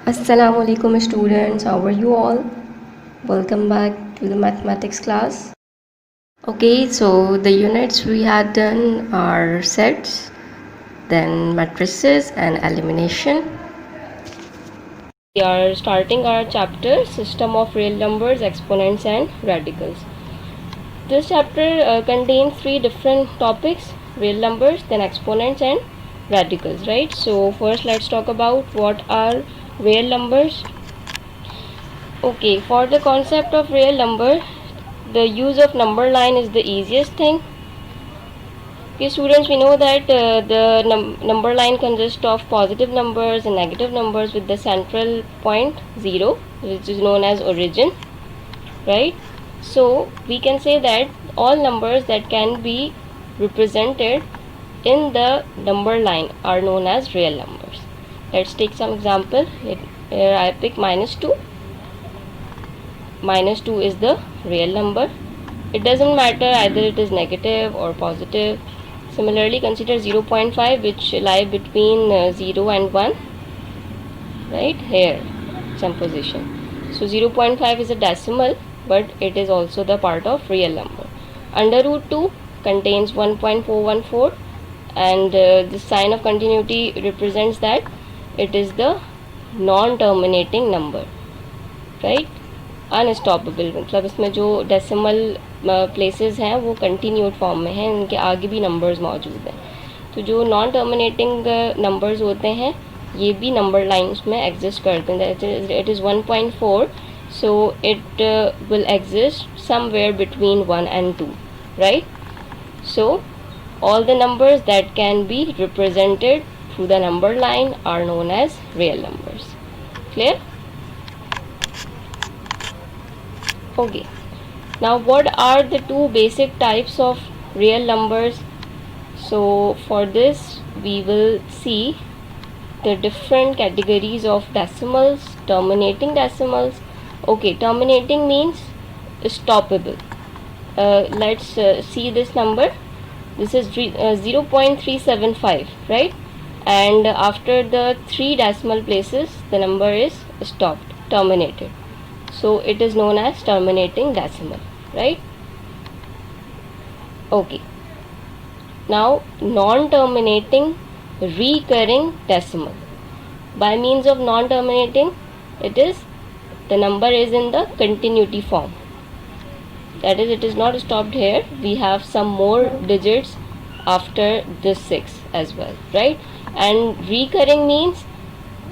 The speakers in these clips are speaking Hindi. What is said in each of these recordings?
Assalamu alaikum students, how are you all? Welcome back to the mathematics class. Okay, so the units we had done are sets, then matrices and elimination. We are starting our chapter system of real numbers, exponents and radicals. This chapter contains three different topics: real numbers, then exponents and radicals, right? So first let's talk about what are real numbers. Okay, for the concept of real number, the use of number line is the easiest thing. Okay, students, we know that the number line consists of positive numbers and negative numbers with the central point 0, which is known as origin, right? So we can say that all numbers that can be represented in the number line are known as real numbers. Let's take some example. Here I pick -2. -2 is the real number. It doesn't matter either it is negative or positive. Similarly, consider 0.5, which lie between 0 and 1, right here, some position. So 0.5 is a decimal, but it is also the part of real number. Under root 2 contains 1.414, and the sign of continuity represents that it is the non-terminating number, right? Unstoppable, मतलब इसमें जो डेसिमल प्लेसेस हैं वो कंटिन्यूड फॉर्म में हैं, इनके आगे भी नंबर्स मौजूद हैं. तो जो नॉन टर्मिनेटिंग नंबर्स होते हैं ये भी नंबर लाइंस में एग्जिस्ट करते हैं. It is 1.4, so it will exist somewhere between 1 and 2, right? So all the numbers that can be represented through the number line are known as real numbers. Clear? Okay, now what are the two basic types of real numbers? So for this we will see the different categories of decimals, terminating decimals. Okay, terminating means stoppable. Let's see this number. This is 0.375, right? And after the 3 decimal places the number is stopped, terminated. So it is known as terminating decimal, right? Okay, now non-terminating recurring decimal. By means of non-terminating, it is the number is in the continuity form, that is it is not stopped here, we have some more digits after this 6 as well, right? And recurring means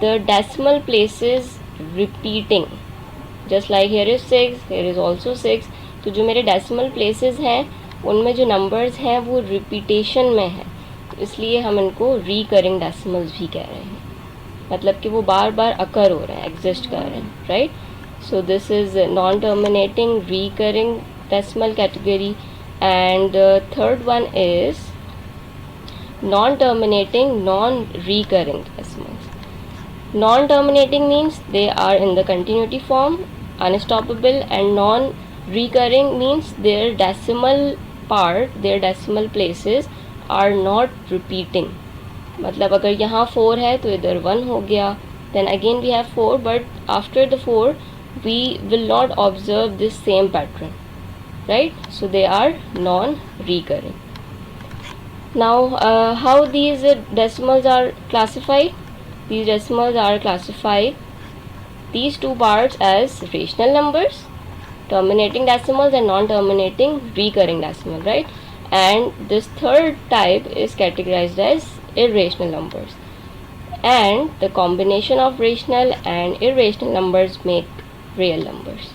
the decimal places repeating, just like here is 6, here is also 6. तो जो मेरे डेसिमल प्लेसेस हैं उनमें जो नंबर्स हैं वो रिपीटेशन में है, तो इसलिए हम इनको रिकरिंग डेसिमल्स भी कह रहे हैं, मतलब कि वो बार बार अकर हो रहे हैं, एग्जिस्ट कर रहे हैं, right? So this is non terminating recurring decimal category. And third one is non-terminating non-recurring decimals. Non-terminating means they are in the continuity form, unstoppable, and non-recurring means their decimal part, their decimal places are not repeating. मतलब अगर यहाँ 4 है तो इधर 1 हो गया, then again we have 4, but after the 4 we will not observe this same pattern, right? So they are non-recurring. Now how these decimals are classified? These decimals are classified these two parts as rational numbers, terminating decimals, and non-terminating recurring decimal, right? And this third type is categorized as irrational numbers, and the combination of rational and irrational numbers make real numbers.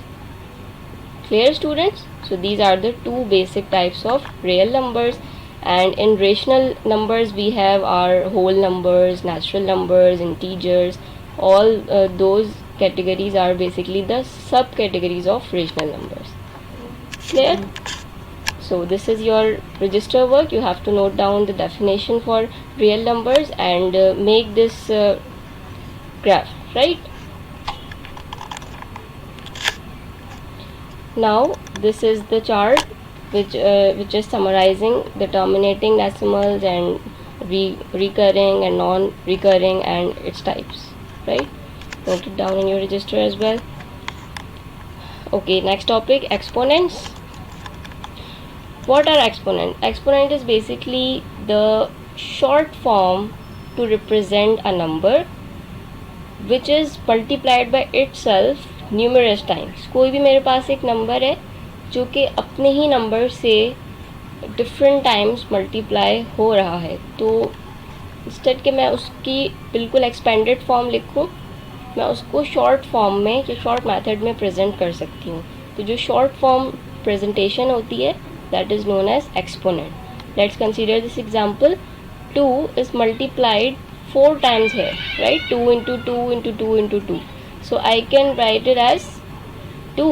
Clear, students? So these are the two basic types of real numbers. And in rational numbers we have our whole numbers, natural numbers, integers. All those categories are basically the subcategories of rational numbers. Clear? So this is your register work. You have to note down the definition for real numbers and make this graph, right? Now this is the chart which is summarizing the terminating decimals and recurring and non-recurring and its types, right? note it down in your register as well. Okay, next topic, exponents. What are exponent? Exponent is basically the short form to represent a number which is multiplied by itself numerous times. कोई भी मेरे पास एक नंबर है जो कि अपने ही नंबर से डिफरेंट टाइम्स मल्टीप्लाई हो रहा है, तो इंस्टेड के मैं उसकी बिल्कुल एक्सपेंडेड फॉर्म लिखूं, मैं उसको शॉर्ट फॉर्म में या शॉर्ट मेथड में प्रेजेंट कर सकती हूँ. तो जो शॉर्ट फॉर्म प्रेजेंटेशन होती है that is known as exponent. Let's consider this example. 2 is multiplied 4 times here, right? 2 into 2 into 2 into 2. So I can write it as 2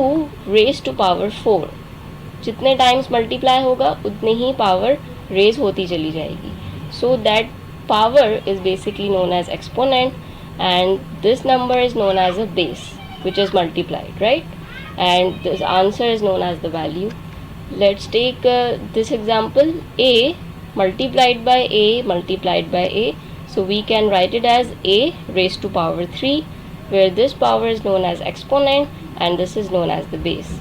raised to power 4. जितने टाइम्स मल्टीप्लाई होगा उतने ही पावर रेज होती चली जाएगी. So that power is basically known as exponent, and this number is known as a base which is multiplied, right? And this answer is known as the value. Let's take this example. A multiplied by a multiplied by a, so we can write it as a raised to power 3, where this power is known as exponent and this is known as the base.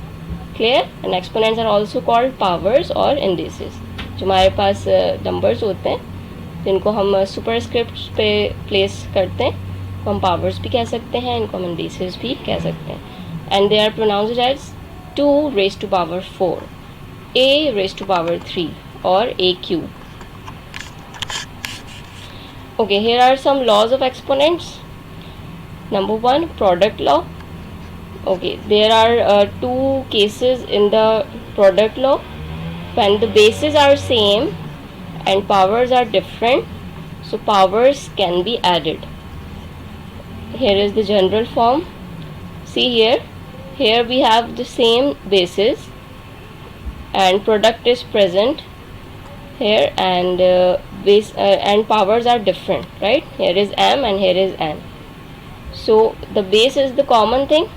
Clear? And exponents are also called powers or indices. जो हमारे पास numbers होते हैं जिनको हम सुपरस्क्रिप्ट पे प्लेस करते हैं, को हम पावर्स भी कह सकते हैं, इनको हम इंडिसेस भी कह सकते हैं. And they are pronounced as 2 raised to power 4, a raised to power 3 or a cube. Okay, here are some laws of exponents. Number 1, product law. Okay, there are 2 cases in the product law. When the bases are same and powers are different, so powers can be added. Here is the general form. See here we have the same bases and product is present here, and base and powers are different, right? Here is m and here is n. So the base is the common thing,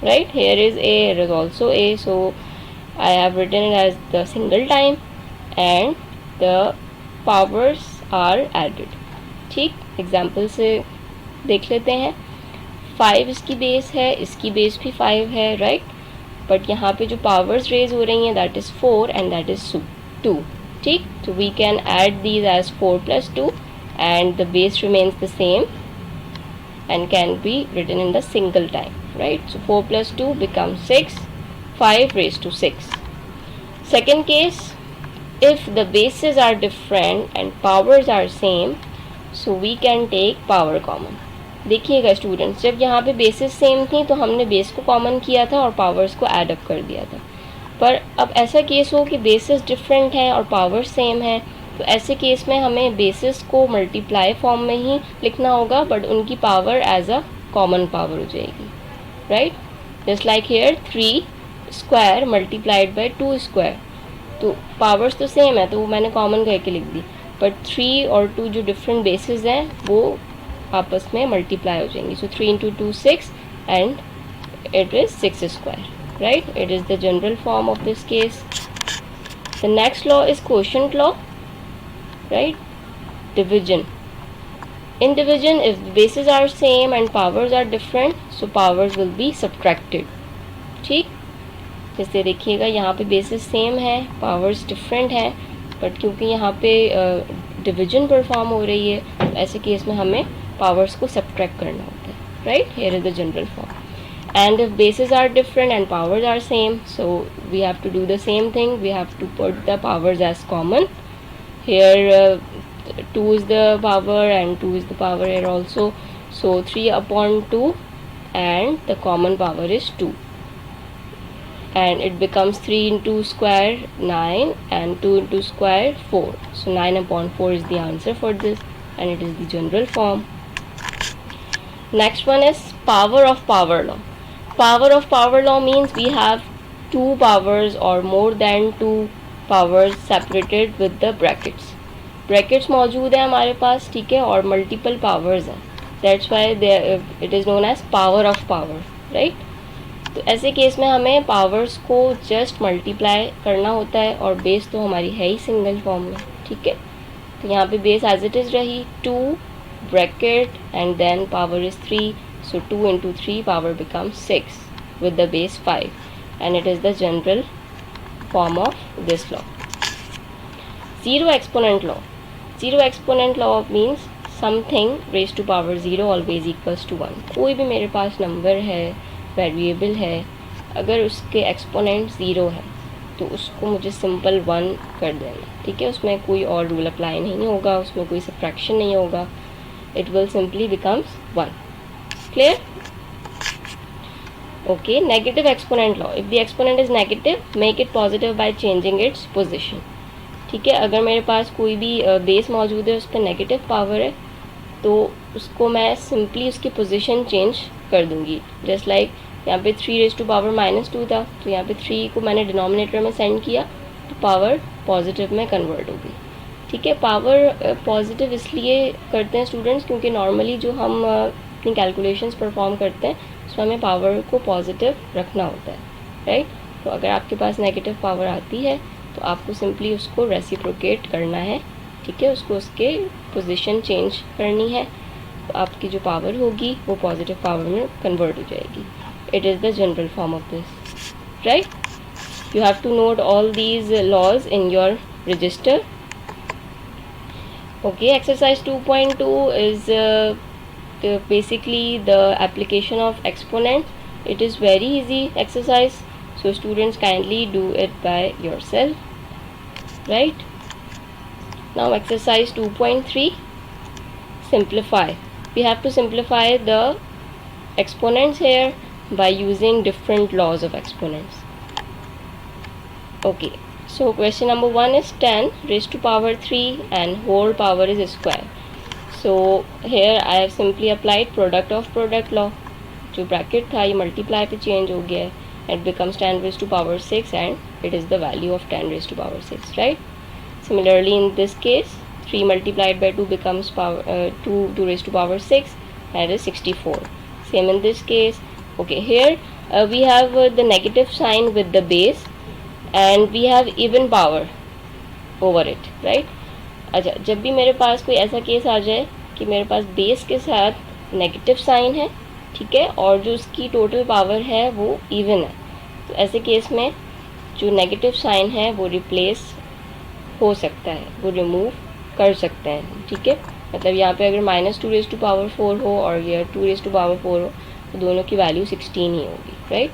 right? Here is a, here is also a, so I have written it as the single time and the powers are added. ठीक, एग्जाम्पल से देख लेते हैं. 5 इसकी बेस है, इसकी बेस भी 5 है, राइट? बट यहाँ पे जो पावर्स रेज हो रही हैं that is 4 and that is 2. ठीक, तो we can add these as 4 plus 2 and the base remains the same and can be written in the single time, right? So 4 plus 2 becomes 6, 5 raised to 6. Second case, if the bases are different and powers are same, so we can take power common. देखिएगा स्टूडेंट्स, जब यहाँ पे बेसिस सेम थी तो हमने बेस को कॉमन किया था और पावर्स को ऐड अप कर दिया था. पर अब ऐसा केस हो कि बेसिस डिफरेंट है और पावर सेम है, तो ऐसे केस में हमें बेसिस को मल्टीप्लाई फॉर्म में ही लिखना होगा, बट उनकी power as a common power हो जाएगी, right? Just like here 3 square multiplied by 2 square, तो पावर्स तो सेम है तो वो मैंने कॉमन करके लिख दी, बट 3 और 2 जो डिफरेंट बेसिस हैं वो आपस में मल्टीप्लाई हो जाएंगी. सो 3 into 2 6 and it is 6 square, right? It is the general form of this case. The next law is quotient law, right? Division. In division, if the bases are same and powers are different, so powers will be subtracted. ठीक, जैसे देखिएगा यहाँ पे बेसिस सेम है, पावर्स डिफरेंट है, बट क्योंकि यहाँ पे डिविजन परफॉर्म हो रही है तो ऐसे केस में हमें पावर्स को सब्ट्रैक्ट करना होता है, right? Here is the general form. And if bases are different and powers are same, so we have to do the same thing. We have to put the powers as common. Here 2 is the power and 2 is the power here also. So 3 upon 2 and the common power is 2. And it becomes 3 into square 9 and 2 into square 4. So 9 upon 4 is the answer for this, and it is the general form. Next one is power of power law. Power of power law means we have 2 powers or more than 2 powers separated with the brackets. Brackets मौजूद है हमारे पास, ठीक है, और multiple powers हैं. That's why it is known as power of power, right? तो ऐसे केस में हमें पावर्स को जस्ट मल्टीप्लाई करना होता है और बेस तो हमारी है ही सिंगल फॉर्म में, ठीक है. तो यहाँ पे बेस एज इट इज़ रही 2 bracket and then power is 3, So 2 into 3 power becomes 6 with the base 5, and it is the general form of this law. Zero exponent law. Zero exponent law means something raised to power 0 always equals to 1. कोई भी मेरे पास नंबर है, वेरिएबल है, अगर उसके एक्सपोनेंट 0 है तो उसको मुझे सिंपल 1 कर देना, ठीक है। उसमें कोई और रूल अप्लाई नहीं होगा, उसमें कोई सब्ट्रैक्शन नहीं होगा, it will simply becomes 1. Clear? Okay. Negative exponent law. If the exponent is negative make it positive by changing its position. ठीक है, अगर मेरे पास कोई भी बेस मौजूद है, उस पर नेगेटिव पावर है, तो उसको मैं सिंपली उसकी पोजीशन चेंज कर दूंगी. जस्ट लाइक यहाँ पे 3 रेज़ टू पावर -2 था, तो यहाँ पे 3 को मैंने डिनोमिनेटर में सेंड किया तो पावर पॉजिटिव में कन्वर्ट हो गई. ठीक है, पावर पॉजिटिव इसलिए करते हैं स्टूडेंट्स क्योंकि नॉर्मली जो हम अपनी कैलकुलेशंस परफॉर्म करते हैं उसमें हमें पावर को पॉजिटिव रखना होता है, राइट. तो अगर आपके पास नेगेटिव पावर आती है तो आपको सिंपली उसको रेसिप्रोकेट करना है. ठीक है, उसको उसके पोजीशन चेंज करनी है, तो आपकी जो पावर होगी वो पॉजिटिव पावर में कन्वर्ट हो जाएगी. It is the general form of this, right. You have to note all these laws in your register. Okay, exercise 2.2 is basically the application of exponent. It is very easy exercise, so students kindly do it by yourself, right. Now exercise 2.3, simplify. We have to simplify the exponents here by using different laws of exponents. Okay, so question number 1 is 10 raised to power 3 and whole power is square. So here I have simply applied product of product law. जो bracket था ये multiply पे change हो गया है. It becomes 10 raised to power 6 and it is the value of 10 raised to power 6, right. Similarly in this case 3 multiplied by 2 becomes 2 raised to power 6 and it is 64. Same in this case. Okay, here we have the negative sign with the base and we have even power over it, right. अच्छा, जब भी मेरे पास कोई ऐसा केस आ जाए कि मेरे पास बेस के साथ नेगेटिव साइन है, ठीक है, और जो उसकी टोटल पावर है वो इवन है, तो ऐसे केस में जो नेगेटिव साइन है वो रिप्लेस हो सकता है, वो रिमूव कर सकते हैं. ठीक है, मतलब यहाँ पे अगर -2 रेज़ टू पावर 4 हो और ये 2 रेज़ टू पावर 4 हो तो दोनों की वैल्यू 16 ही होगी, राइट.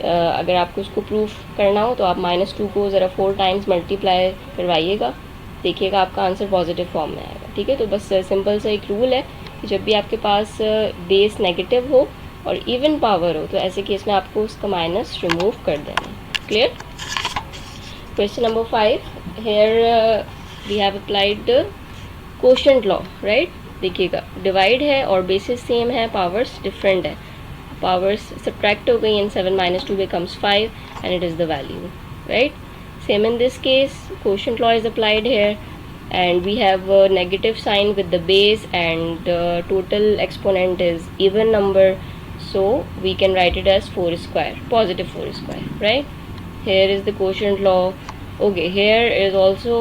अगर आपको उसको प्रूफ करना हो तो आप -2 को ज़रा 4 टाइम्स मल्टीप्लाई करवाइएगा, देखिएगा आपका आंसर पॉजिटिव फॉर्म में आएगा. ठीक है, तो बस सिंपल सा एक रूल है कि जब भी आपके पास बेस नेगेटिव हो और इवन पावर हो तो ऐसे केस में आपको उसका माइनस रिमूव कर देना है. Clear? Question number 5, here we have applied quotient law, right. देखिएगा डिवाइड है और बेसिस सेम है, पावर्स डिफरेंट है, पावर्स सब्ट्रैक्ट हो गई and 7 - 2 becomes 5 and it is the value, right. Same in this case, quotient law is applied here and we have a negative sign with the base and the total exponent is even number, so we can write it as 4 square, positive 4 square, right. Here is the quotient law. Okay, here is also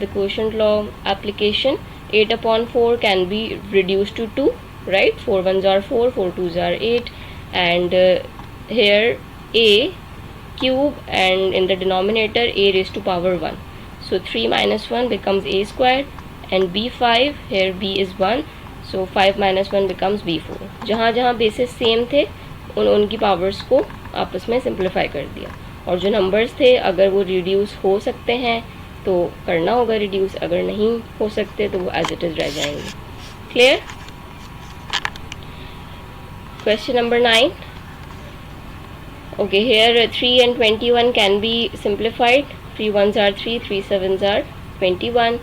the quotient law application. 8/4 can be reduced to 2, right. 4 1s are 4, 4 2s are 8, and here a cube and in the denominator a raised to power 1, so 3 - 1 becomes a square and b5, here b is 1, so 5 - 1 becomes b4. जहाँ जहाँ बेसिस सेम थे उनकी पावर्स को आपस में सिंप्लीफाई कर दिया, और जो नंबर्स थे अगर वो रिड्यूस हो सकते हैं तो करना होगा रिड्यूस, अगर नहीं हो सकते तो वो एज इट इज़ रह जाएंगे. Clear? Question number 9. Okay, here 3 and 21 can be simplified. 3 1s are 3, 3 7s are 21,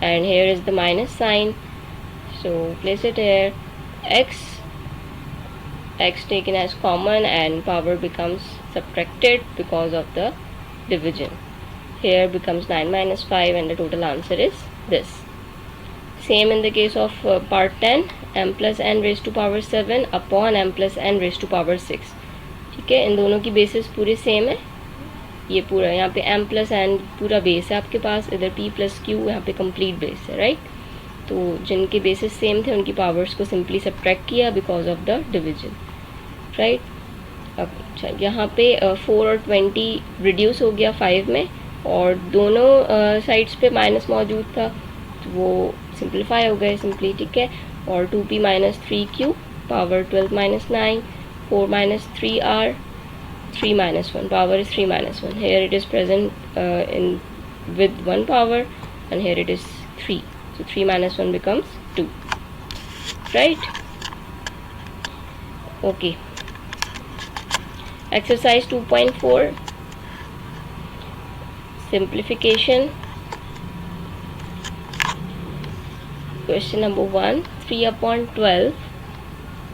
and here is the minus sign, so place it here. X taken as common and power becomes subtracted because of the division. Here becomes 9 - 5 and the total answer is this. Same in the case of part 10, m plus n raised to power 7 upon m plus n raised to power 6. ठीक है, इन दोनों की बेसिस पूरे सेम है, ये पूरा यहाँ पे m प्लस n पूरा बेस है आपके पास, इधर p प्लस q यहाँ पे कंप्लीट बेस है, राइट. तो जिनके बेसिस सेम थे उनकी पावर्स को सिंपली सब्ट्रैक्ट किया because of the division, right. अब अच्छा यहाँ पे 4 और 20 रिड्यूस हो गया 5 में, और दोनों साइड्स पे माइनस मौजूद था तो वो सिंप्लीफाई हो गए सिंपली, ठीक है। और 2p minus 3q power 12 minus 9, 4 minus 3r, 3 minus 1, power is 3 minus 1. Here it is present in with 1 power, and here it is 3. So 3 minus 1 becomes 2, right? Okay. Exercise 2.4, simplification. Question number 1, 3 upon 12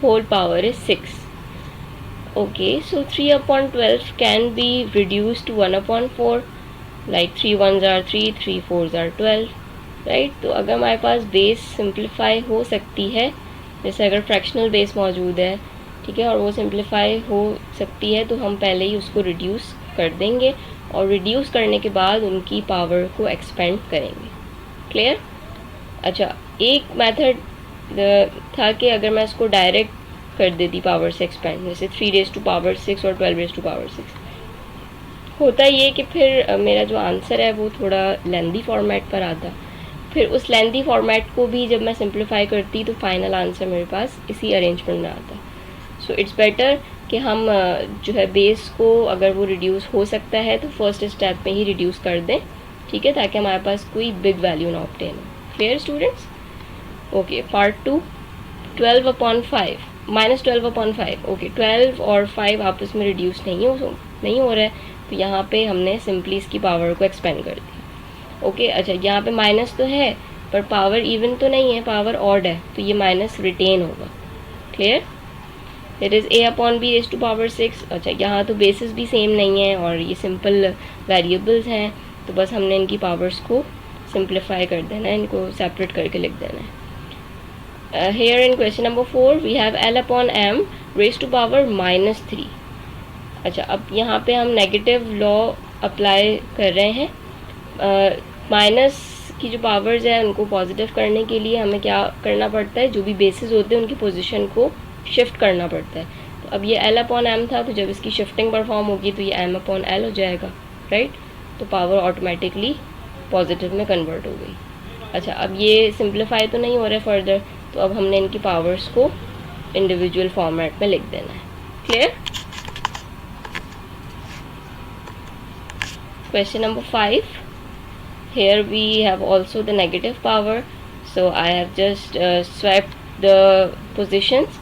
whole power is 6. Okay, so 3 upon 12 can be reduced to 1 upon 4, like 3 ones are 3, 3 fours are 12, right? तो अगर हमारे पास बेस सिंप्लीफाई हो सकती है, जैसे अगर फ्रैक्शनल बेस मौजूद है, ठीक है, और वो सिंप्लीफाई हो सकती है, तो हम पहले ही उसको रिड्यूस कर देंगे और रिड्यूस करने के बाद उनकी पावर को एक्सपेंड करेंगे। क्लियर? अच्छा, एक मेथड था कि अगर मैं इसको डायरेक्ट कर देती पावर से एक्सपेंड, जैसे 3 रेज़ टू पावर 6 और 12 रेज़ टू पावर 6, होता ये कि फिर मेरा जो आंसर है वो थोड़ा लेंदी फॉर्मेट पर आता। फिर उस लेंदी फॉर्मेट को भी जब मैं सिंप्लीफाई करती तो फाइनल आंसर मेरे पास इसी अरेंजमेंट में आता। सो इट्स बेटर कि हम जो है बेस को अगर वो रिड्यूस हो सकता है तो फर्स्ट स्टेप में ही रिड्यूस कर दें, ठीक है, ताकि हमारे पास कोई बिग वैल्यू ना ऑब्टेन हो। Clear students? Okay, part 2, 12 upon 5 minus 12 upon 5। Okay, 12 और 5 आपस में रिड्यूस नहीं हो रहा है, तो यहाँ पे हमने सिंपली इसकी पावर को एक्सपेंड कर दिया। ओके, अच्छा यहाँ पे माइनस तो है पर पावर इवन तो नहीं है, पावर ऑड है, तो ये माइनस रिटेन होगा। Clear? It is a upon b raise to power 6। अच्छा, यहाँ तो बेसिस भी सेम नहीं है और ये सिंपल वेरिएबल्स हैं, तो बस हमने इनकी पावर्स को सिंप्लीफाई कर देना है, इनको सेपरेट करके लिख देना है। Here in question number 4 we have L upon m raised to power minus 3। अच्छा, अब यहाँ पे हम नेगेटिव लॉ अप्लाई कर रहे हैं। माइनस की जो पावर्स है उनको पॉजिटिव करने के लिए हमें क्या करना पड़ता है, जो भी बेसिस होते हैं उनकी पोजीशन को शिफ्ट करना पड़ता है। तो अब ये L अपॉन m था, तो जब इसकी शिफ्टिंग परफॉर्म होगी तो ये m अपॉन l हो जाएगा, राइट। तो पावर ऑटोमेटिकली पॉजिटिव में कन्वर्ट हो गई। अच्छा, अब ये सिंप्लीफाई तो नहीं हो रहा है फर्दर, तो अब हमने इनकी पावर्स को इंडिविजुअल फॉर्मेट में लिख देना है। Clear? Question number 5, here we have also the negative power, so I have just swapped the positions।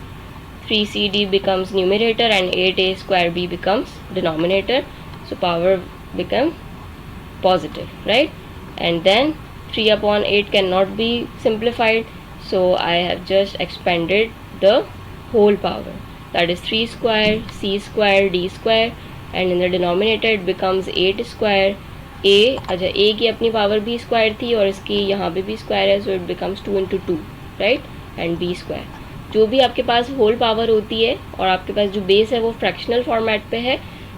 3cd becomes numerator and 8a square b becomes denominator, so power becomes positive, right? And then 3 upon 8 cannot be simplified, so I have just expanded the whole power, that is 3 square c square d square, and in the denominator it becomes 8 square a। अच्छा, a की अपनी पावर b स्क्वायर थी और इसकी यहाँ पे भी स्क्वायर है, so it becomes 2 into 2, right, and b square. जो भी आपके पास होल पावर होती है और आपके पास जो बेस है वो फ्रैक्शनल फॉर्मेट पे है,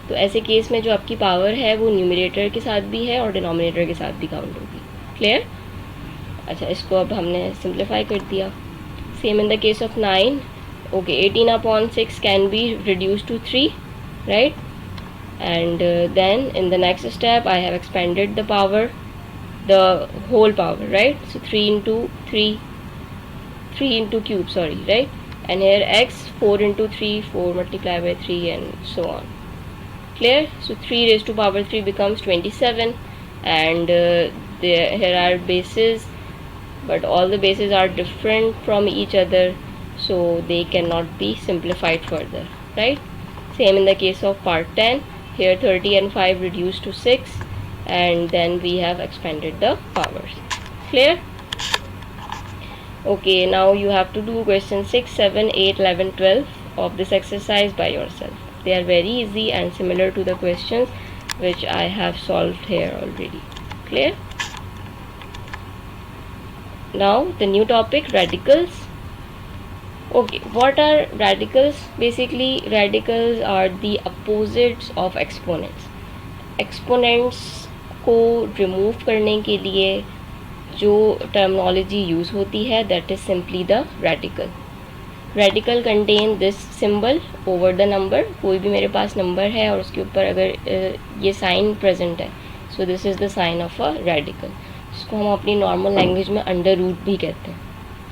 तो ऐसे केस में जो आपकी पावर है वो न्यूमरेटर के साथ भी है और डिनोमिनेटर के साथ भी काउंट होगी। क्लियर? अच्छा, इसको अब हमने सिंप्लीफाई कर दिया। Same in the case of 9। Okay, 18 upon 6 can be reduce to 3, right, and then in the next step I have expanded the power, the whole power, right? So 3 into 3 into cube, sorry, right? And here x 4 into 3, 4 multiplied by 3, and so on. Clear? So 3 raised to power 3 becomes 27, and here are bases, but all the bases are different from each other, so they cannot be simplified further, right? Same in the case of part 10. Here 30 and 5 reduced to 6, and then we have expanded the powers. Clear? Okay, now you have to do question 6, 7, 8, 11, 12 of this exercise by yourself. They are very easy and similar to the questions which I have solved here already. Clear? Now the new topic, radicals. Okay, what are radicals? Basically radicals are the opposites of exponents। exponents को remove करने के लिए जो टर्मिनोलॉजी यूज़ होती है that is simply the radical. Radical contain this symbol over the number. कोई भी मेरे पास नंबर है और उसके ऊपर अगर ये साइन प्रेजेंट है, so this is the sign of a radical. इसको हम अपनी नॉर्मल लैंग्वेज में अंडर रूट भी कहते हैं.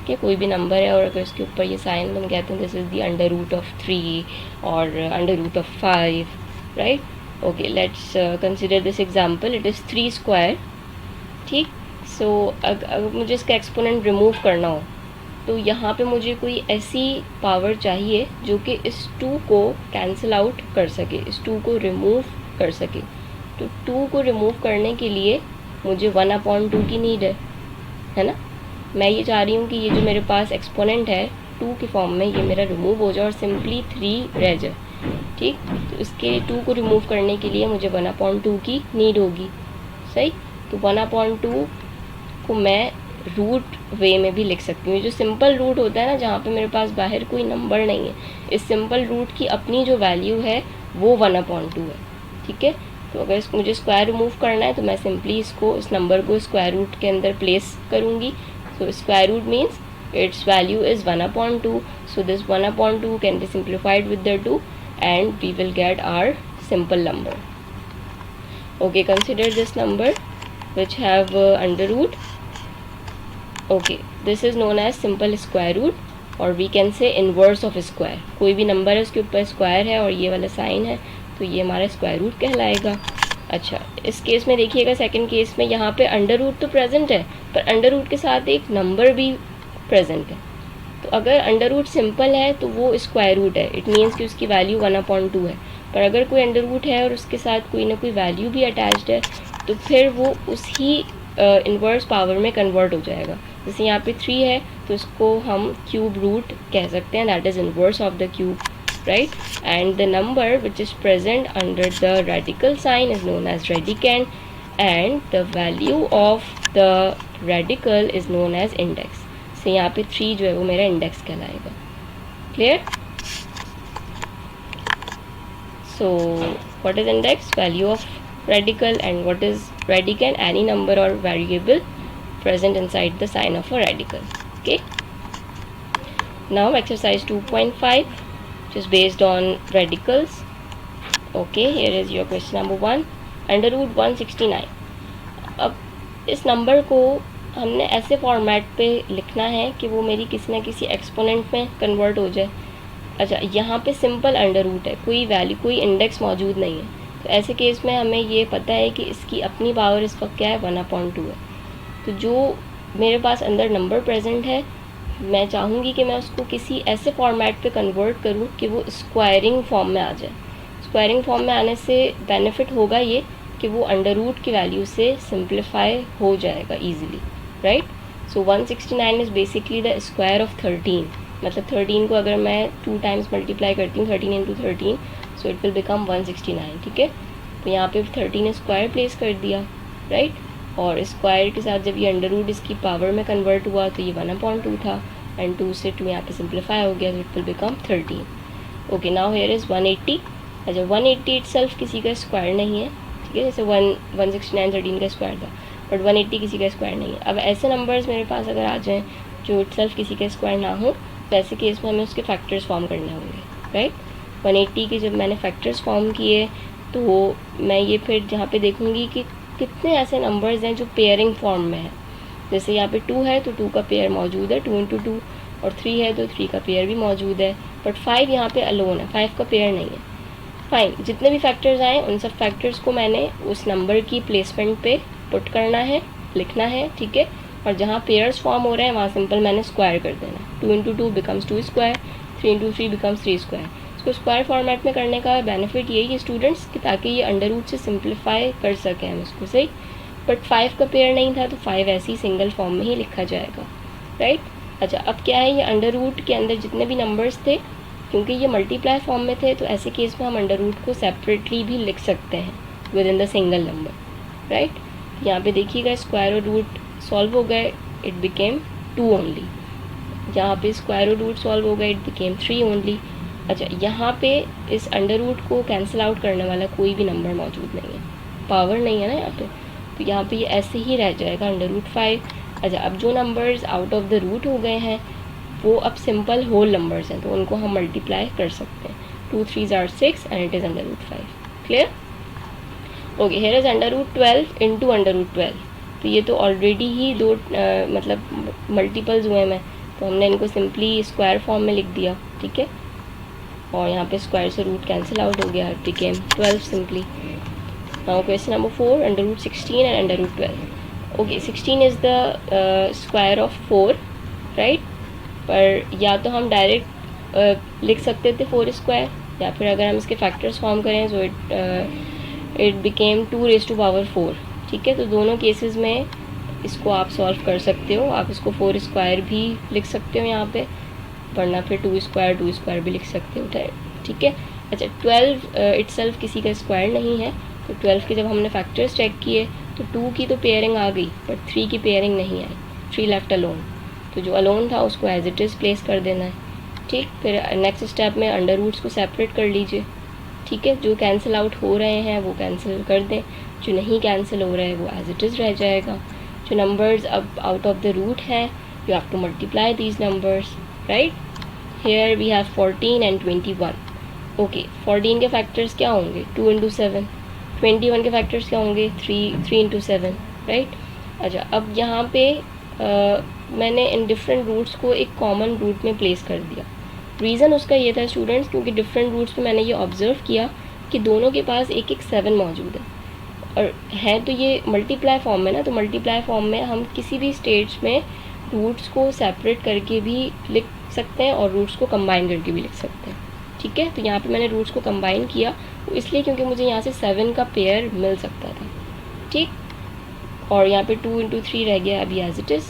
कि कोई भी नंबर है और अगर उसके ऊपर ये साइन हम कहते हैं this is the under root of 3 और under root of 5, right. Okay, let's consider this example. It is 3 square. ठीक. सो अगर मुझे इसका एक्सपोनेंट रिमूव करना हो तो यहाँ पे मुझे कोई ऐसी पावर चाहिए जो कि इस 2 को कैंसिल आउट कर सके, इस 2 को रिमूव कर सके. तो 2 को रिमूव करने के लिए मुझे 1/2 की नीड है ना. मैं ये चाह रही हूँ कि ये जो मेरे पास एक्सपोनेंट है 2 के फॉर्म में, ये मेरा रिमूव हो जाए और सिंपली 3 रह जाए. ठीक. तो इसके 2 को रिमूव करने के लिए मुझे 1/2 की नीड होगी. सही. तो 1/2 को मैं रूट वे में भी लिख सकती हूँ. जो सिंपल रूट होता है ना, जहाँ पे मेरे पास बाहर कोई नंबर नहीं है, इस सिंपल रूट की अपनी जो वैल्यू है वो 1/2 है. ठीक है. तो अगर मुझे स्क्वायर रिमूव करना है तो मैं सिंपली इसको, इस नंबर को स्क्वायर रूट के अंदर प्लेस करूँगी. So square root means its value is 1/2. So this 1/2 can be simplified with the 2 and we will get our simple number. Okay, consider this number which have under root. Okay, this is known as simple square root or we can say inverse of square. कोई भी नंबर है उसके ऊपर स्क्वायर है और ये वाला साइन है तो ये हमारा स्क्वायर रूट कहलाएगा. अच्छा, इस केस में देखिएगा, सेकंड केस में यहाँ पे अंडर रूट तो प्रेजेंट है पर अंडर रूट के साथ एक नंबर भी प्रेजेंट है. तो अगर अंडर रूट सिंपल है तो वो स्क्वायर रूट है. इट मीन्स कि उसकी वैल्यू 1/2 है. पर अगर कोई अंडर रूट है और उसके साथ कोई ना कोई वैल्यू भी अटैच्ड है तो फिर वो उसी इन्वर्स पावर में कन्वर्ट हो जाएगा. जैसे यहाँ पे 3 है तो इसको हम क्यूब रूट कह सकते हैं, that is inverse of the cube, right. And the number which is present under the radical sign is known as radicand and the value of the radical is known as index. से यहाँ पे 3 जो है वो मेरा इंडेक्स कहलाएगा. Clear. So what is index? Value of radical. And what is radical? Any number और variable present inside the sign of a radical. Okay. Now exercise 2.5 which is based on radicals. Okay, here is your question number 1. Under root 169. अब इस नंबर को हमने ऐसे फॉर्मेट पे लिखना है कि वो मेरी किसी ना किसी एक्सपोनेंट में कन्वर्ट हो जाए. अच्छा, यहाँ पे सिंपल अंडर रूट है, कोई वैल्यू, कोई इंडेक्स मौजूद नहीं है. तो ऐसे केस में हमें ये पता है कि इसकी अपनी पावर इस वक्त क्या है, 1/2 है. तो जो मेरे पास अंदर नंबर प्रेजेंट है मैं चाहूँगी कि मैं उसको किसी ऐसे फॉर्मेट पे कन्वर्ट करूँ कि वो स्क्वायरिंग फॉर्म में आ जाए. स्क्वायरिंग फॉर्म में आने से बेनिफिट होगा ये कि वो अंडर रूट की वैल्यू से सिंप्लीफाई हो जाएगा easily, right. So 169 is basically the square of 13. मतलब 13 को अगर मैं 2 टाइम्स मल्टीप्लाई करती हूँ, 13 × 13, सो इट विल बिकम 169. ठीक है. तो यहाँ पे 13 स्क्वायर प्लेस कर दिया, राइट. और स्क्वायर के साथ जब ये अंडर रूट इसकी पावर में कन्वर्ट हुआ तो ये 1/2 था एंड 2 से 2 यहाँ पे सिंप्लीफाई हो गया तो it will become 13. Okay, now here is 180. अच्छा, 180 इटसेल्फ किसी का स्क्वायर नहीं है. ठीक है. जैसे 169 13 का स्क्वायर था बट 180 किसी का स्क्वायर नहीं है. अब ऐसे नंबर्स मेरे पास अगर आ जाएँ जो इटसेल्फ किसी का स्क्वायर ना हो तो ऐसे केस में हमें उसके फैक्टर्स फॉर्म करने होंगे, राइट. 180 के जब मैंने फैक्टर्स फॉर्म किए तो मैं ये फिर जहाँ पे देखूँगी कि कितने ऐसे नंबर्स हैं जो पेयरिंग फॉर्म में है. जैसे यहाँ पे 2 है तो 2 का पेयर मौजूद है, 2 × 2, और 3 है तो 3 का पेयर भी मौजूद है. बट 5 यहाँ पे अलोन है, 5 का पेयर नहीं है. फाइन, जितने भी फैक्टर्स आए उन सब फैक्टर्स को मैंने उस नंबर की प्लेसमेंट पे पुट करना है, लिखना है. ठीक है. और जहाँ पेयर्स फॉर्म हो रहे हैं वहाँ सिंपल मैंने स्क्वायर कर देना. 2 × 2 बिकम्स 2 स्क्वायर, 3 × 3 बिकम्स 3 स्क्वायर. इसको स्क्वायर फॉर्मेट में करने का बेनिफिट यही है स्टूडेंट्स कि ताकि ये अंडर रूट से सिंप्लीफाई कर सकें हम इसको, सही. बट 5 का पेयर नहीं था तो 5 ऐसे ही सिंगल फॉर्म में ही लिखा जाएगा, राइट. अच्छा, अब क्या है, ये अंडर रूट के अंदर जितने भी नंबर्स थे क्योंकि ये मल्टीप्लाई फॉर्म में थे तो ऐसे केस में हम अंडर रूट को सेपरेटली भी लिख सकते हैं with in the single number, right. यहाँ पे देखिएगा स्क्वायर और रूट सॉल्व हो गए, इट बिकेम 2 ओनली. जहाँ पे स्क्वायर और रूट सॉल्व हो गए इट बिकेम 3 ओनली. अच्छा, यहाँ पे इस अंडर रूट को कैंसिल आउट करने वाला कोई भी नंबर मौजूद नहीं है, पावर नहीं है ना यहाँ पे. तो यहाँ पे ये ऐसे ही रह जाएगा अंडर रूट 5. अच्छा, अब जो numbers out of the root हो गए हैं वो अब सिंपल होल नंबर्स हैं, तो उनको हम मल्टीप्लाई कर सकते हैं. 2 3s are 6 and it is under root 5. Clear? Okay, here is under root 12 into under root 12. तो ये तो ऑलरेडी ही दो मतलब मल्टीपल्स हुए हैं, तो हमने इनको सिंपली स्क्वायर फॉर्म में लिख दिया. ठीक है, और यहाँ पे स्क्वायर से रूट कैंसिल आउट हो गया, it became 12 simply. Now question number 4, under root 16 and under root 12. Okay, 16 is the square of 4, right. पर या तो हम डायरेक्ट लिख सकते थे 4 स्क्वायर, या फिर अगर हम इसके फैक्टर्स फॉर्म करें so it became 2 raise to power 4. ठीक है, तो दोनों केसेस में इसको आप सॉल्व कर सकते हो. आप इसको 4 स्क्वायर भी लिख सकते हो यहाँ पे, वरना फिर 2 स्क्वायर भी लिख सकते हो. ठीक है. अच्छा, 12 इटसेल्फ किसी का स्क्वायर नहीं है, तो 12 के जब हमने फैक्टर्स चेक किए तो 2 की तो पेयरिंग आ गई बट 3 की पेयरिंग नहीं आई. 3 लेफ्ट अलोन, तो जो अलोन था उसको एज इट इज़ प्लेस कर देना है. ठीक, फिर नेक्स्ट स्टेप में अंडर रूट्स को सेपरेट कर लीजिए. ठीक है, जो कैंसिल आउट हो रहे हैं वो कैंसिल कर दें, जो नहीं कैंसिल हो रहा है वो एज इट इज़ रह जाएगा. जो नंबर्स अब आउट ऑफ द रूट है you have to multiply these numbers, right. Here we have 14 and 21. Okay, 14 के फैक्टर्स क्या होंगे? 2 इंटू 7. 21 के फैक्टर्स क्या होंगे? 3 इंटू 7, राइट. अच्छा, अब यहाँ पे मैंने इन डिफरेंट रूट्स को एक कॉमन रूट में प्लेस कर दिया. रीज़न उसका ये था स्टूडेंट्स, क्योंकि डिफरेंट रूट्स पे मैंने ये ऑब्ज़र्व किया कि दोनों के पास एक एक 7 मौजूद है, और है तो ये मल्टीप्लाई फॉर्म में ना, तो मल्टीप्लाई फॉर्म में हम किसी भी स्टेज में रूट्स को सेपरेट करके भी लिख सकते हैं और रूट्स को कंबाइन करके भी लिख सकते हैं. ठीक है, तो यहाँ पे मैंने रूट्स को कंबाइन किया वो इसलिए क्योंकि मुझे यहाँ से 7 का पेयर मिल सकता था. ठीक, और यहाँ पे 2 इंटू 3 रह गया अभी एज इट इज़.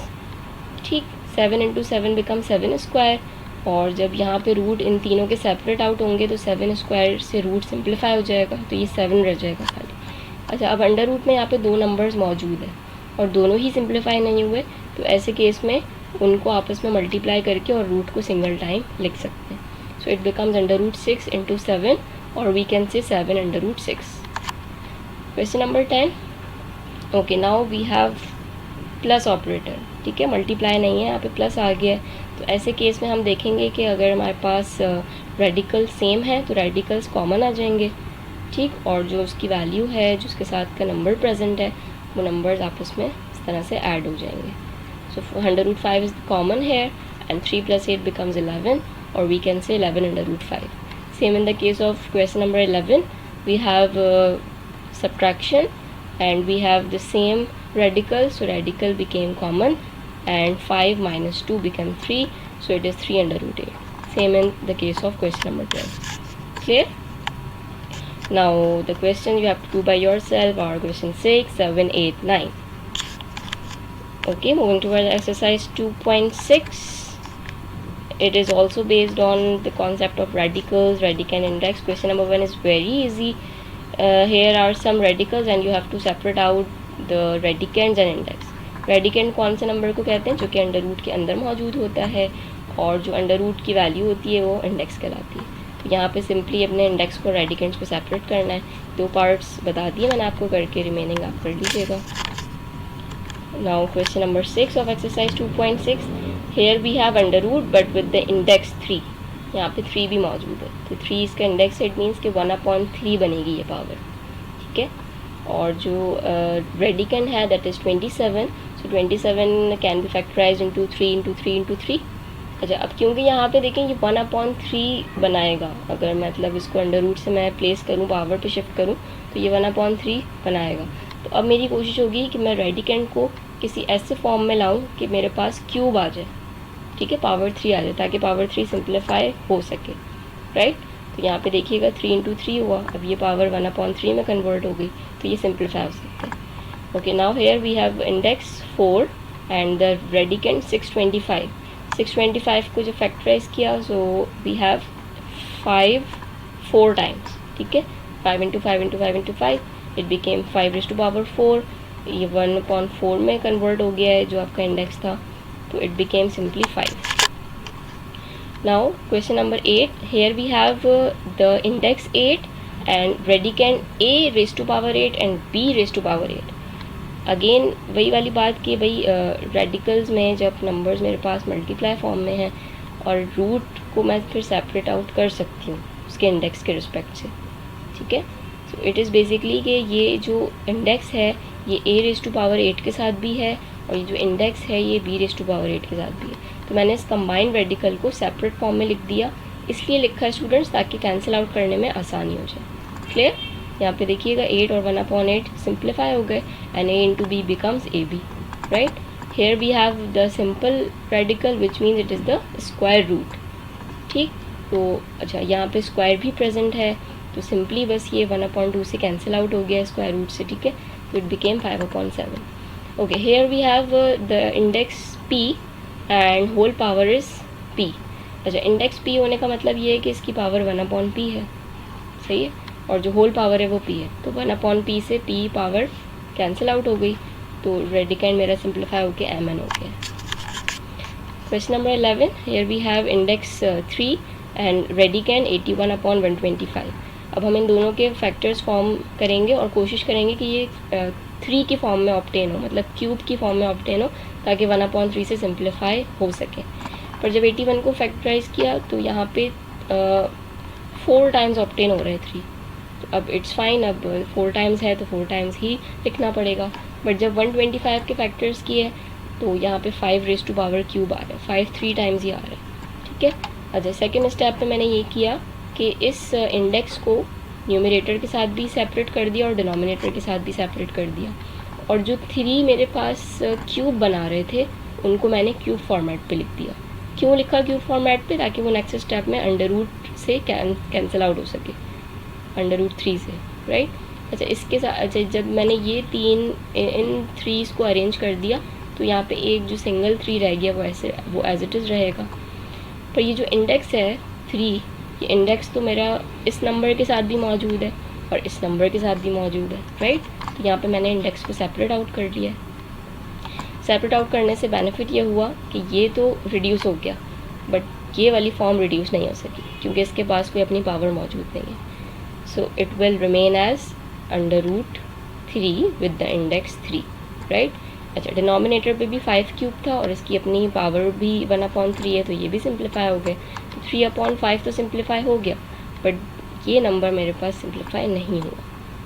ठीक, 7 इंटू 7 बिकम 7 स्क्वायर, और जब यहाँ पे रूट इन तीनों के सेपरेट आउट होंगे तो 7 स्क्वायर से रूट सिंप्लीफाई हो जाएगा, तो ये 7 रह जाएगा खाली. अच्छा, अब अंडर रूट में यहाँ पे 2 नंबर्स मौजूद हैं और दोनों ही सिंप्लीफाई नहीं हुए, तो ऐसे केस में उनको आपस में मल्टीप्लाई करके और रूट को सिंगल टाइम लिख सकते हैं. So it becomes under root 6 into 7, और we can say 7 under root 6. Question number 10. Okay, now we have plus operator. ठीक है, मल्टीप्लाई नहीं है, यहाँ पे प्लस आ गया है, तो ऐसे केस में हम देखेंगे कि अगर हमारे पास रेडिकल सेम है तो रेडिकल्स कॉमन आ जाएंगे. ठीक, और जो उसकी वैल्यू है, जो उसके साथ का नंबर प्रेजेंट है, वो नंबर्स आपस में इस तरह से ऐड हो जाएंगे. So under root 5 is common here and 3 + 8 becomes 11, और we can say 11 under root 5. Same in the case of question number 11, we have subtraction and we have the same radical, so radical became common and 5 minus 2 became 3, so it is 3 under root 8. Same in the case of question number 12. Clear? Now the question you have to do by yourself are question 6, 7, 8, 9. Okay, moving towards exercise 2.6. It is also based on the concept of radicals, radicand index. Question number 1 is very easy. Here are some radicals and you have to separate out the radicands and index. Radicand कौन से नंबर को कहते हैं? जो कि अंडर रूट के अंदर मौजूद होता है, और जो अंडर रूट की वैल्यू होती है वो इंडेक्स कहलाती है. तो यहाँ पे सिंपली अपने इंडेक्स को रेडिकेंड्स को सेपरेट करना है. 2 पार्ट्स बता दिए मैंने आपको करके, रिमेनिंग आप कर लीजिएगा. Now question number 6 of exercise 2.6. Here we have under root but with the index 3. यहाँ पे 3 भी मौजूद है, तो 3 इसका इंडेक्स है, इट मीन्स कि 1/3 बनेगी ये पावर. ठीक है, और जो रेडिकेंड है दैट इज़ 27. सो 27 can be factorize into 3 into 3 into 3. अच्छा, अब क्योंकि यहाँ पे देखें ये 1/3 बनाएगा, अगर मतलब इसको अंडर रूट से मैं प्लेस करूँ, पावर पे शिफ्ट करूँ, तो ये 1/3 बनाएगा. तो अब मेरी कोशिश होगी कि मैं रेडिकेंड को किसी ऐसे फॉर्म में लाऊँ कि मेरे पास क्यूब आ जाए. ठीक है, पावर 3 आ जाए, ताकि पावर 3 सिंप्लीफाई हो सके, राइट. तो यहाँ पे देखिएगा 3 इंटू 3 हुआ, अब ये पावर 1/3 में कन्वर्ट हो गई, तो ये सिंप्लीफाई हो सकता है. Okay, now here we have index 4 and the radicand 625. 625 को जो फैक्टराइज किया, सो वी हैव 5 4 टाइम्स. ठीक है, 5 into 5 into 5 into 5, it became 5⁴. ये 1/4 में कन्वर्ट हो गया है जो आपका इंडेक्स था, तो it became simply 5. Now question number 8. Here we have the index 8 and radicand a raised to power 8 and b raised to power 8. Again वही वाली बात कि भाई रेडिकल्स में जब नंबर्स मेरे पास मल्टीप्लाई फॉर्म में हैं और रूट को मैं फिर सेपरेट आउट कर सकती हूँ उसके इंडेक्स के रिस्पेक्ट से, ठीक है। सो इट इज़ बेसिकली कि ये जो इंडेक्स है ये a⁻8 के साथ भी है और ये जो इंडेक्स है ये b⁻8 के साथ भी है। तो मैंने इस कंबाइंड रेडिकल को सेपरेट फॉर्म में लिख दिया, इसलिए लिखा है स्टूडेंट्स ताकि कैंसिल आउट करने में आसानी हो जाए। क्लियर? यहाँ पे देखिएगा 8 और 1/8 सिंप्लीफाई हो गए and a into b becomes ab, right? Here we have the simple radical which means it is the square root, ठीक। तो अच्छा यहाँ पे स्क्वायर भी प्रेजेंट है तो सिंपली बस ये 1/2 से कैंसिल आउट हो गया स्क्वायर रूट से, ठीक है। तो it became 5/7। Okay, here we have the index p and whole power is p। अच्छा, इंडेक्स p होने का मतलब ये है कि इसकी पावर 1/p है, सही है, और जो होल पावर है वो p है। तो 1/p से p पावर कैंसिल आउट हो गई तो रेडिकेंड मेरा सिंप्लीफाई होकर mn हो गया। Question number 11, here we have index 3 and radicand 81/125। अब हम इन दोनों के फैक्टर्स फॉर्म करेंगे और कोशिश करेंगे कि ये 3 की फॉर्म में ऑब्टेन हो, मतलब क्यूब की फॉर्म में ऑब्टेन हो ताकि 1/3 से सिंप्लीफाई हो सके। पर जब 81 को फैक्टराइज किया तो यहाँ पे 4 टाइम्स ऑब्टेन हो रहे हैं 3। तो अब इट्स फाइन, अब 4 टाइम्स है तो 4 टाइम्स ही लिखना पड़ेगा। बट जब 125 के फैक्टर्स किए तो यहाँ पे 5 पावर क्यूब आ रहा है, 5 3 टाइम्स ही आ रहा है, ठीक है। अच्छा, सेकेंड स्टेप पे मैंने ये किया कि इस इंडेक्स को न्यूमरेटर के साथ भी सेपरेट कर दिया और डिनोमिनेटर के साथ भी सेपरेट कर दिया, और जो 3 मेरे पास क्यूब बना रहे थे उनको मैंने क्यूब फॉर्मेट पे लिख दिया। क्यों लिखा क्यूब फॉर्मेट पे? ताकि वो नेक्स्ट स्टेप में अंडर रूट से कैंसिल आउट हो सके, अंडर रूट 3 से, राइट। अच्छा, इसके साथ अच्छा जब मैंने ये इन 3 को अरेंज कर दिया तो यहाँ पे एक जो सिंगल 3 रह गया वो एज इट इज़ रहेगा। पर ये जो इंडेक्स है 3, ये इंडेक्स तो मेरा इस नंबर के साथ भी मौजूद है और इस नंबर के साथ भी मौजूद है, राइट। तो यहाँ पे मैंने इंडेक्स को सेपरेट आउट कर लिया है। सेपरेट आउट करने से बेनिफिट ये हुआ कि ये तो रिड्यूस हो गया बट ये वाली फॉर्म रिड्यूस नहीं हो सकी क्योंकि इसके पास कोई अपनी पावर मौजूद नहीं है। So it will remain as under root 3 with the index 3, right. अच्छा, डिनोमिनेटर पे भी 5 क्यूब था और इसकी अपनी पावर भी 1/3 है तो ये भी सिंप्लीफाई हो गए। तो 3/5 तो सिंप्लीफाई हो गया बट ये नंबर मेरे पास सिंप्लीफाई नहीं हुआ,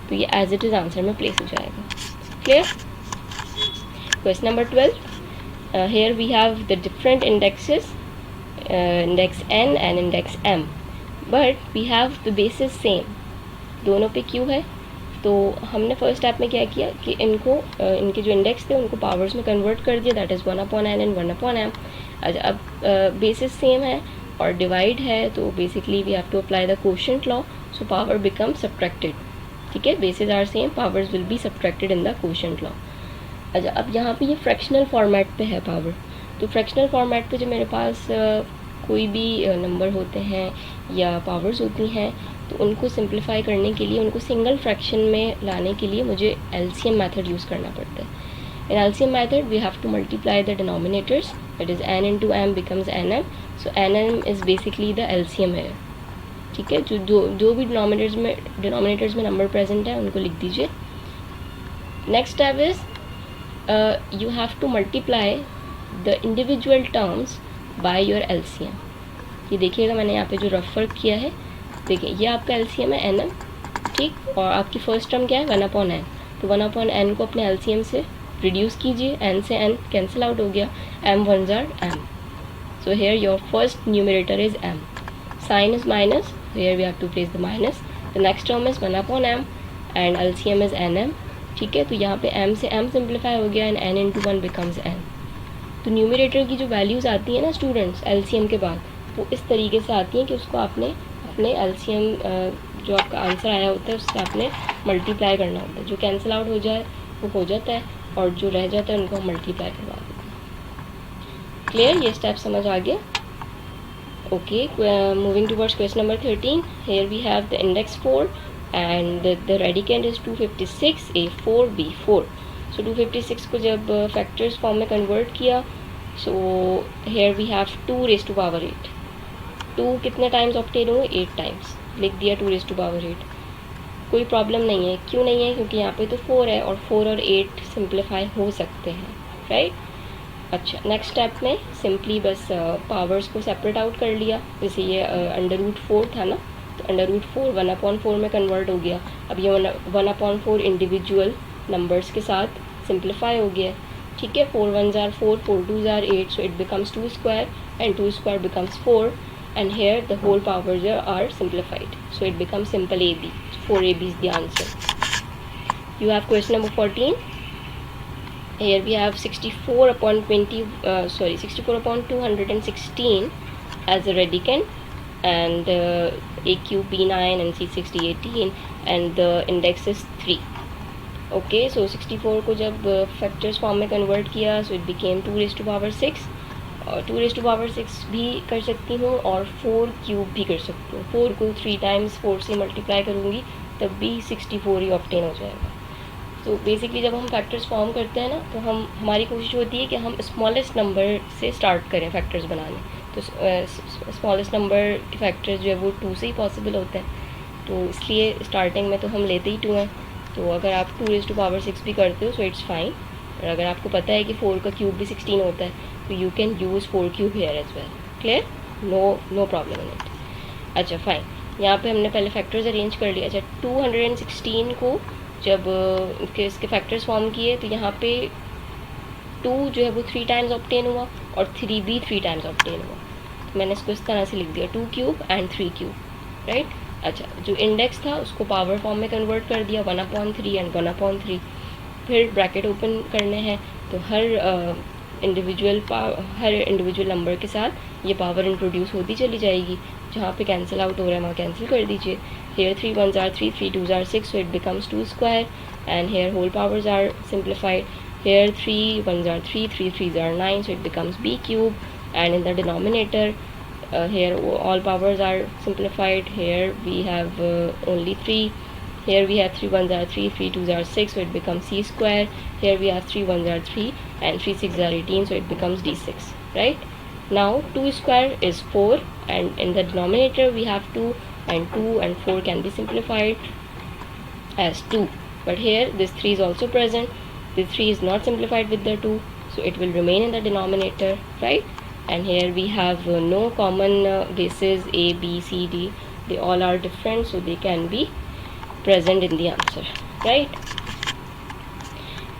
तो ये एज इट इज़ आंसर में प्लेस हो जाएगा। Clear? Question number 12, here we have the different indexes, index n and index m, but we have the basis same. दोनों पे क्यू है तो हमने फर्स्ट स्टेप में क्या किया कि इनको इनके जो इंडेक्स थे उनको पावर्स में कन्वर्ट कर दिया, that is 1/n and 1/m। अच्छा, अब बेसिस सेम है और डिवाइड है तो basically we have to apply the quotient law, so power become subtracted, ठीक है। Basis are same, powers will be subtracted in the quotient law. अच्छा, अब यहाँ पे ये फ्रैक्शनल फॉर्मेट पे है पावर, तो फ्रैक्शनल फॉर्मेट पे जो मेरे पास कोई भी नंबर होते हैं या पावर्स होती हैं तो उनको सिंप्लीफाई करने के लिए, उनको सिंगल फ्रैक्शन में लाने के लिए मुझे एलसीएम मेथड यूज़ करना पड़ता है। In LCM method we have to multiply the denominators, that is n into m becomes nm, so nm is basically the LCM है, ठीक है। जो भी डिनोमिनेटर्स में नंबर प्रेजेंट है उनको लिख दीजिए। Next step is you have to multiply the individual terms by your LCM. ये देखिएगा मैंने यहाँ पे जो रफ वर्क किया है, देखिए ये आपका एलसीएम है nm, ठीक, और आपकी फर्स्ट टर्म क्या है 1/n, तो 1/n को अपने एलसीएम से रिड्यूस कीजिए, n से n कैंसिल आउट हो गया, m ones are m, so here your first numerator is m, sign is minus, here we have to place the minus, the next term is 1/m and LCM is nm, ठीक है। तो यहाँ पे m से m सिंप्लीफाई हो गया and n into 1 becomes n। तो न्यूमरेटर की जो वैल्यूज़ आती है ना स्टूडेंट्स एलसीएम के बाद, वो इस तरीके से आती हैं कि उसको आपने अपने एलसीएम जो आपका आंसर आया होता है उससे आपने मल्टीप्लाई करना होता है, जो कैंसिल आउट हो जाए वो हो जाता है और जो रह जाता है उनको हम मल्टीप्लाई करवा देते हैं। क्लियर? ये स्टेप समझ आ गया? Okay, moving towards question number 13, here we have the index 4 and the radicand is 256 a4 b4। So 256 को जब फैक्टर्स फॉर्म में कन्वर्ट किया, सो हेयर वी हैव 2⁻8। 2 कितने टाइम्स ऑब्टेन हुए? 8 टाइम्स, लिख दिया 2⁻8। कोई प्रॉब्लम नहीं है। क्यों नहीं है? क्योंकि यहाँ पे तो 4 है और 4 और 8 सिंप्लीफाई हो सकते हैं, राइट। अच्छा, नेक्स्ट स्टेप में सिंपली बस पावर्स को सेपरेट आउट कर लिया। जैसे ये √4 था ना, तो √4 1/4 में कन्वर्ट हो गया। अब ये 1/4 इंडिविजुअल नंबर्स के साथ सिंप्लीफाई हो गया, ठीक है। 4 1s are 4, 4 2s are 8, so it becomes 2 square and 2 square becomes 4, and here the whole powers are simplified, so it becomes simple AB. 4AB is the answer. You have question number 14. Here we have 64 upon 216 as a radicand, and AQ B9 and C60 18, and the index is 3. Okay, सो 64 को जब फैक्टर्स फॉर्म में कन्वर्ट किया, सो इट बिकेम 2⁶, और 2⁶ भी कर सकती हूँ और 4³ भी कर सकती हूँ। 4 को 3 टाइम्स 4 से मल्टीप्लाई करूँगी तब भी 64 ही ऑब्टेन हो जाएगा। तो बेसिकली जब हम फैक्टर्स फॉर्म करते हैं ना, तो हमारी कोशिश होती है कि हम स्मॉलेस्ट नंबर से स्टार्ट करें फैक्टर्स बनाने। तो स्मॉलेस्ट नंबर के फैक्टर्स जो है वो 2 से ही पॉसिबल होते हैं, तो इसलिए स्टार्टिंग में तो हम लेते ही 2 हैं। तो अगर आप 2⁶ भी करते हो सो इट्स फाइन, और अगर आपको पता है कि 4 का क्यूब भी 16 होता है, तो you can use 4³ here as well. Clear? No problem in it. अच्छा फाइन, यहाँ पे हमने पहले फैक्टर्स अरेंज कर लिया। अच्छा, 216 को जब इसके फैक्टर्स फॉर्म किए, तो यहाँ पे 2 जो है वो 3 टाइम्स ऑब्टेन हुआ और 3 भी 3 टाइम्स ऑब्टेन हुआ। तो मैंने इसको इस तरह से लिख दिया, 2³ and 3³, राइट। अच्छा, जो इंडेक्स था उसको पावर फॉर्म में कन्वर्ट कर दिया, 1/3 एंड 1/3। फिर ब्रैकेट ओपन करने हैं, तो हर इंडिविजुअल नंबर के साथ ये पावर इंट्रोड्यूस होती चली जाएगी। जहाँ पे कैंसिल आउट हो रहा है वहाँ कैंसिल कर दीजिए। Here 3 1s are 3, 3 2s are 6, so it becomes 2 square, and here whole powers are simplified. Here 3 1s are 3, 3 3s are 9, so it becomes B³, and in the denominator here all powers are simplified. Here we have only 3. Here we have 3 1s are 3, 3 2s are 6, so it becomes C square. Here we have 3 1s are 3 and 3 6s are 18, so it becomes D6, right. Now 2 square is 4, and in the denominator we have 2, and 2 and 4 can be simplified as 2, but here this 3 is also present. This 3 is not simplified with the 2, so it will remain in the denominator, right. And here we have no common bases A, B, C, D. They all are different, so they can be present in the answer, right.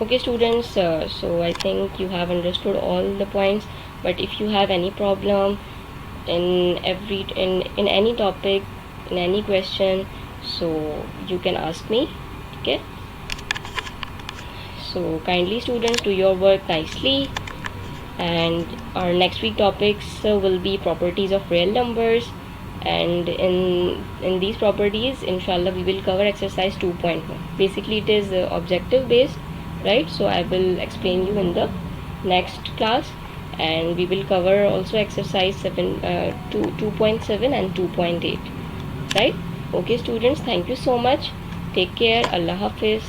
Okay students, so I think you have understood all the points, but if you have any problem in any topic, in any question, so you can ask me, okay. So kindly students do your work nicely, and our next week topics will be properties of real numbers, and in these properties inshallah we will cover exercise 2.1. basically it is objective based, right. So I will explain you in the next class, and we will cover also exercise 2.7 and 2.8, right. Okay students, thank you so much, take care, Allah Hafiz.